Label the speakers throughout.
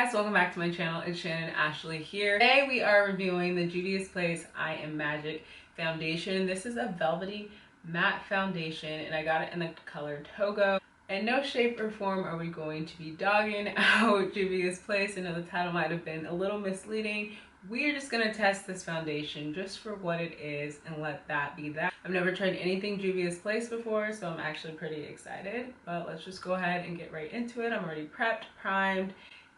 Speaker 1: guys, welcome back to my channel. It's Shannon Ashley here. Today we are reviewing the Juvia's I Am Magic foundation. This is a velvety matte foundation and I got it in the color Togo. In no shape or form are we going to be dogging out Juvia's. I know the title might have been a little misleading. We're just gonna test this foundation just for what it is and let that be that. I've never tried anything Juvia's before, so I'm actually pretty excited. But let's just go ahead and get right into it. I'm already prepped, primed,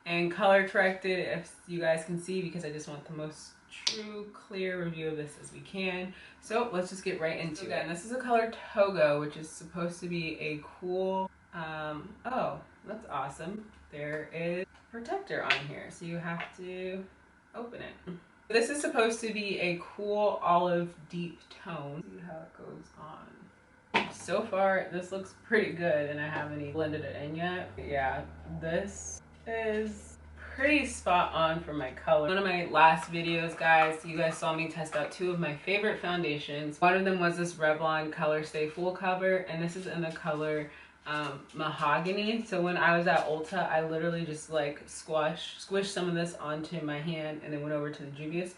Speaker 1: and color corrected, if you guys can see, because I just want the most true, clear review of this as we can. So let's just get right into it. And this is a color Togo, which is supposed to be a cool, oh, that's awesome. There is a protector on here, so you have to open it. This is supposed to be a cool olive deep tone. See how it goes on. So far, this looks pretty good, and I haven't even blended it in yet. But yeah, this is pretty spot on for my color. One of my last videos, guys, you guys saw me test out two of my favorite foundations. One of them was this Revlon Color Stay Full cover, and this is in the color mahogany. So when I was at Ulta, I literally just like squished some of this onto my hand and then went over to the Juvia's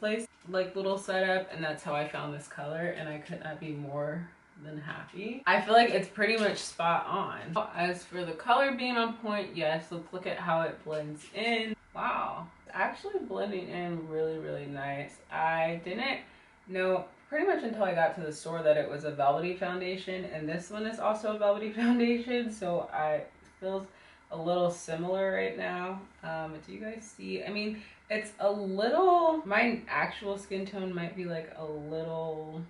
Speaker 1: like little setup, and that's how I found this color, and I could not be more than happy. I feel like it's pretty much spot on. As for the color being on point, yes, let's look at how it blends in. Wow, it's actually blending in really nice. I didn't know pretty much until I got to the store that it was a velvety foundation, and this one is also a velvety foundation, so it feels a little similar right now. Do you guys see? I mean, it's a little, my actual skin tone might be like a little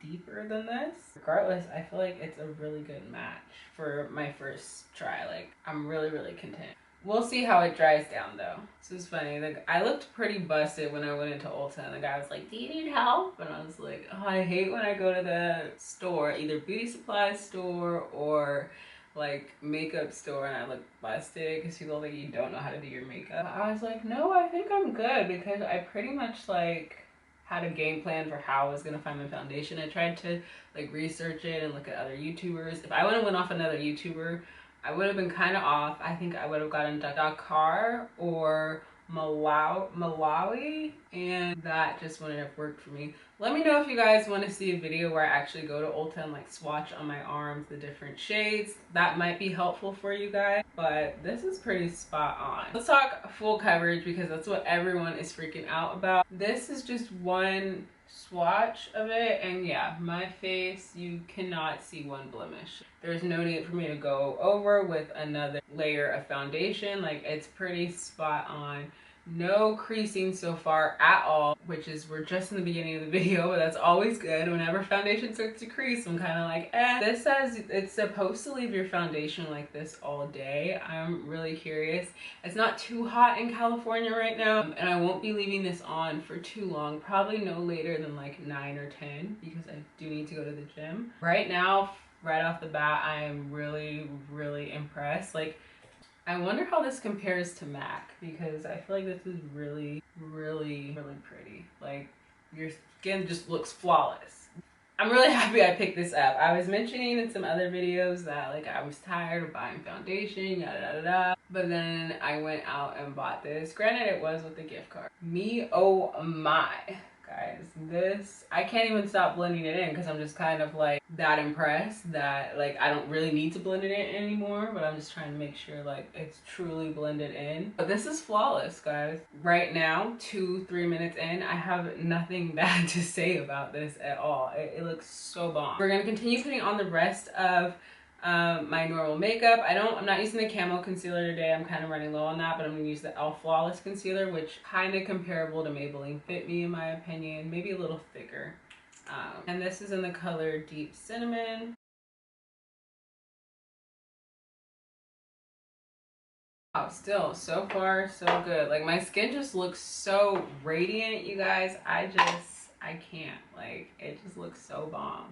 Speaker 1: deeper than this. Regardless, I feel like it's a really good match for my first try. Like, I'm really content. We'll see how it dries down though. This is funny. Like, I looked pretty busted when I went into Ulta, and the guy was like, "Do you need help?" And I was like, "Oh, I hate when I go to the store, either beauty supply store or like makeup store, and I look busted because people think you don't know how to do your makeup." I was like, no, I think I'm good, because I pretty much like had a game plan for how I was gonna find my foundation. I tried to like research it and look at other YouTubers. If I would have went off another YouTuber, I would have been kind of off. I think I would have gotten Dakar or Malawi, and that just wouldn't have worked for me. Let me know if you guys want to see a video where I actually go to Ulta and like swatch on my arms the different shades. That might be helpful for you guys, but this is pretty spot on. Let's talk full coverage, because that's what everyone is freaking out about. This is just one swatch of it, and yeah, my face, you cannot see one blemish. There's no need for me to go over with another layer of foundation. Like, it's pretty spot on. No creasing so far at all, which is, we're just in the beginning of the video, but that's always good. Whenever foundation starts to crease, I'm kind of like, eh. This says it's supposed to leave your foundation like this all day. I'm really curious. It's not too hot in California right now, and I won't be leaving this on for too long, probably no later than like 9 or 10, because I do need to go to the gym. Right now, right off the bat, I am really impressed. Like, I wonder how this compares to MAC, because I feel like this is really pretty. Like, your skin just looks flawless. I'm really happy I picked this up. I was mentioning in some other videos that like I was tired of buying foundation, yada, but then I went out and bought this. Granted, it was with a gift card. Me, oh my. Guys, this, I can't even stop blending it in, because I'm just kind of like that impressed that like I don't really need to blend it in anymore, but I'm just trying to make sure like it's truly blended in. But this is flawless, guys. Right now, 2-3 minutes in, I have nothing bad to say about this at all. It looks so bomb. We're gonna continue putting on the rest of my normal makeup. I'm not using the camo concealer today. I'm kind of running low on that, but I'm going to use the e.l.f. Flawless concealer, which kind of comparable to Maybelline Fit Me in my opinion, maybe a little thicker. And this is in the color Deep Cinnamon. Wow, still so far so good. Like, my skin just looks so radiant, you guys. I can't, like, it just looks so bomb.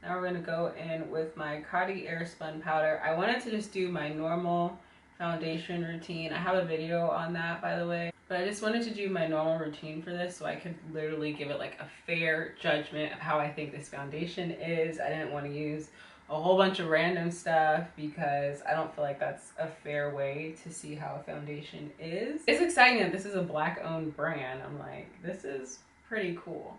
Speaker 1: Now we're going to go in with my Coty Airspun powder. I wanted to just do my normal foundation routine. I have a video on that, by the way. But I just wanted to do my normal routine for this, so I could literally give it like a fair judgment of how I think this foundation is. I didn't want to use a whole bunch of random stuff because I don't feel like that's a fair way to see how a foundation is. It's exciting that this is a black owned brand. I'm like, this is pretty cool.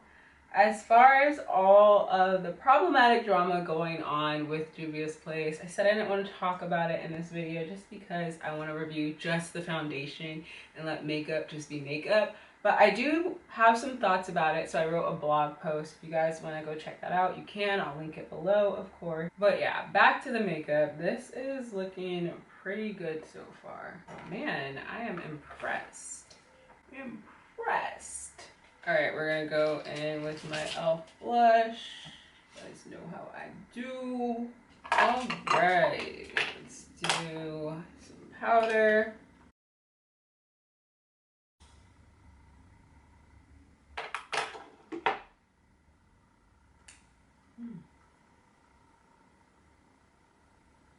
Speaker 1: As far as all of the problematic drama going on with Juvia's Place, I said I didn't want to talk about it in this video just because I want to review just the foundation and let makeup just be makeup. But I do have some thoughts about it, so I wrote a blog post. If you guys want to go check that out, you can. I'll link it below, of course. But yeah, back to the makeup. This is looking pretty good so far. Man, I am impressed. Impressed. All right, we're gonna go in with my e.l.f. blush. You guys know how I do. All right, let's do some powder.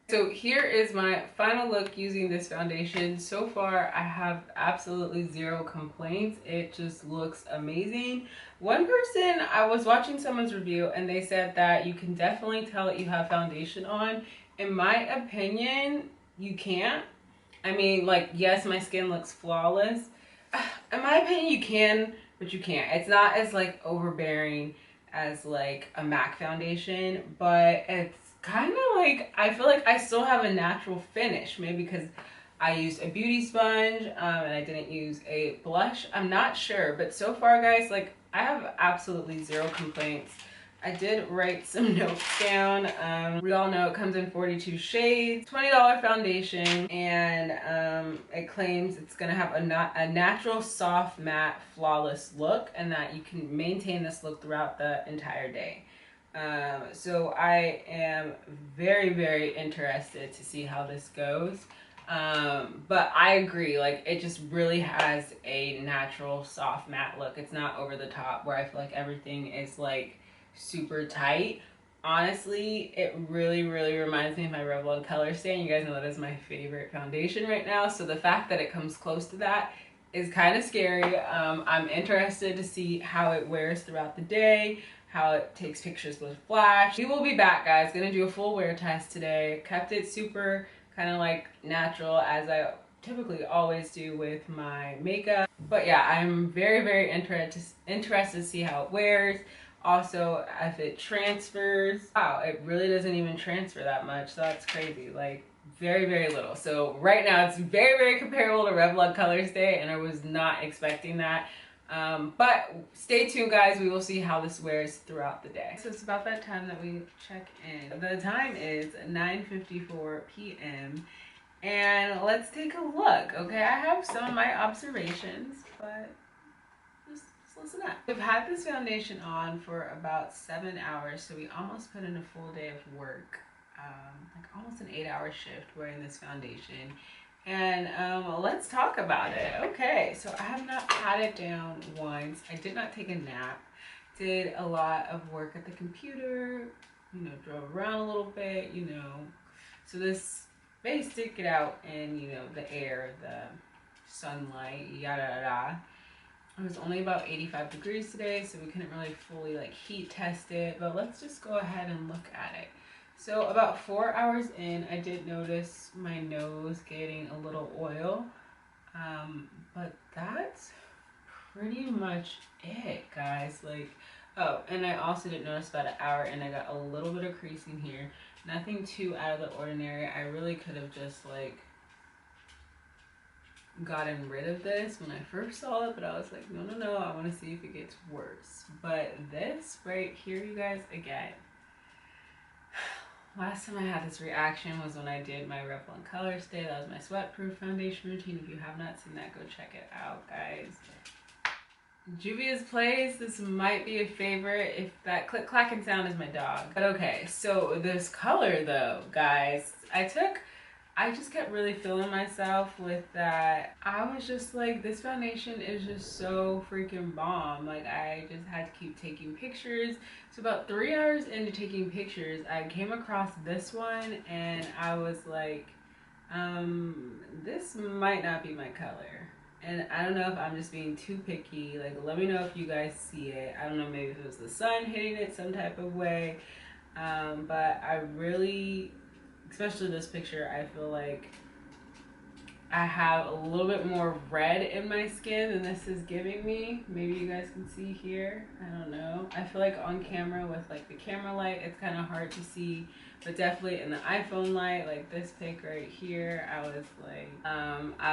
Speaker 1: So here is my final look using this foundation. So far, I have absolutely zero complaints. It just looks amazing. One person, I was watching someone's review and they said that you can definitely tell that you have foundation on. In my opinion, you can't. I mean, like, yes, my skin looks flawless. In my opinion, you can, but you can't. It's not as like overbearing as like a MAC foundation, but it's kind of like, I feel like I still have a natural finish, maybe because I used a beauty sponge and I didn't use a blush. I'm not sure, but so far, guys, like, I have absolutely zero complaints. I did write some notes down. We all know it comes in 42 shades, $20 foundation, and it claims it's gonna have a natural, soft, matte, flawless look, and that you can maintain this look throughout the entire day. So I am very, very interested to see how this goes. But I agree, like, it just really has a natural, soft, matte look. It's not over the top where I feel like everything is like super tight. Honestly, it really, really reminds me of my Revlon Color Stay. You guys know that is my favorite foundation right now. So the fact that it comes close to that is kind of scary. I'm interested to see how it wears throughout the day, how it takes pictures with flash. We will be back, guys. Gonna do a full wear test today. Kept it super kind of like natural, as I typically always do with my makeup. But yeah, I'm very, very interested to see how it wears. Also, if it transfers. Wow, it really doesn't even transfer that much. So that's crazy. Like, very, very little. So right now it's very, very comparable to Revlon Color Stay, and I was not expecting that. But stay tuned, guys. We will see how this wears throughout the day. So it's about that time that we check in. The time is 9:54 p.m. and let's take a look. Okay, I have some of my observations, but just listen up. We've had this foundation on for about 7 hours, so we almost put in a full day of work, like almost an 8-hour shift wearing this foundation. And let's talk about it. Okay, so I have not had it down once. I did not take a nap. Did a lot of work at the computer, you know, drove around a little bit, you know. So this face did get out in, you know, the air, the sunlight, yada yada. It was only about 85 degrees today, so we couldn't really fully like heat test it, but let's just go ahead and look at it. So about 4 hours in, I did notice my nose getting a little oil, but that's pretty much it, guys. Like, oh, and I also did notice about an hour in, I got a little bit of creasing here. Nothing too out of the ordinary. I really could have just like gotten rid of this when I first saw it, but I was like, no, no, no, I want to see if it gets worse. But this right here, you guys, again, last time I had this reaction was when I did my Revlon Color Stay. That was my sweat-proof foundation routine. If you have not seen that, go check it out, guys. Juvia's Place, this might be a favorite. If that click-clacking sound is my dog. But okay, so this color though, guys, I just kept really feeling myself with that. I was just like, this foundation is just so freaking bomb. Like, I just had to keep taking pictures. So about 3 hours into taking pictures, I came across this one and I was like, this might not be my color. And I don't know if I'm just being too picky. Like, let me know if you guys see it. I don't know, maybe if it was the sun hitting it some type of way. But I really, especially this picture, I feel like I have a little bit more red in my skin than this is giving me. Maybe you guys can see here. I don't know. I feel like on camera with like the camera light, it's kind of hard to see, but definitely in the iPhone light, like this pic right here, I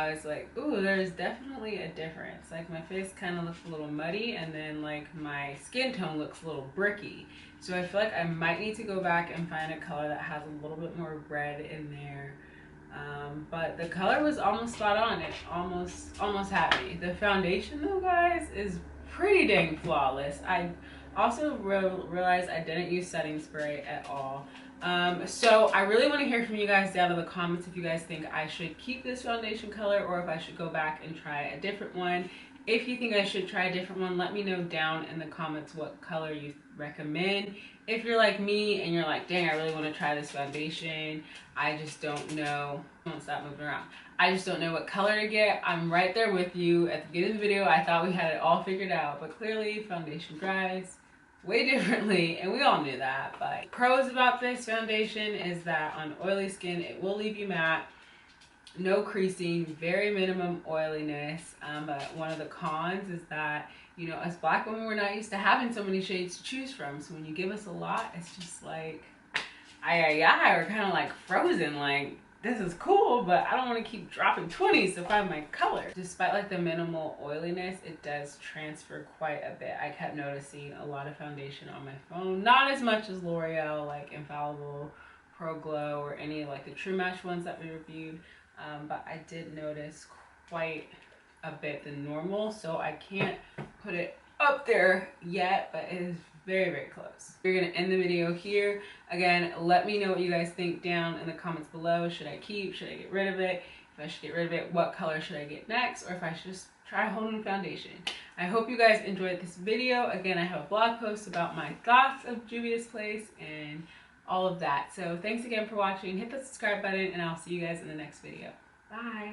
Speaker 1: was like, ooh, there's definitely a difference. Like my face kind of looks a little muddy, and then like my skin tone looks a little bricky. So I feel like I might need to go back and find a color that has a little bit more red in there. But the color was almost spot on. It almost had me. The foundation though, guys, is pretty dang flawless. I also realized I didn't use setting spray at all. So I really want to hear from you guys down in the comments if you guys think I should keep this foundation color or if I should go back and try a different one. If you think I should try a different one, let me know down in the comments what color you recommend. If you're like me and you're like, dang, I really want to try this foundation, I just don't know. Don't stop moving around. I just don't know what color to get. I'm right there with you. At the beginning of the video, I thought we had it all figured out, but clearly foundation dries way differently, and we all knew that. But pros about this foundation is that on oily skin, it will leave you matte. No creasing, very minimum oiliness. But one of the cons is that, you know, us black women, we're not used to having so many shades to choose from. So when you give us a lot, it's just like, we're kind of like frozen. Like, this is cool, but I don't want to keep dropping 20s to find my color. Despite like the minimal oiliness, it does transfer quite a bit. I kept noticing a lot of foundation on my phone. Not as much as L'Oreal, like Infallible, Pro Glow, or any like the True Match ones that we reviewed. But I did notice quite a bit than normal, so I can't put it up there yet, but it is very, very close. We're gonna end the video here. Again, let me know what you guys think down in the comments below. Should I keep? Should I get rid of it? If I should get rid of it, what color should I get next? Or if I should just try a whole new foundation. I hope you guys enjoyed this video. Again, I have a blog post about my thoughts of Juvia's Place and all of that. So thanks again for watching. Hit the subscribe button and I'll see you guys in the next video. Bye.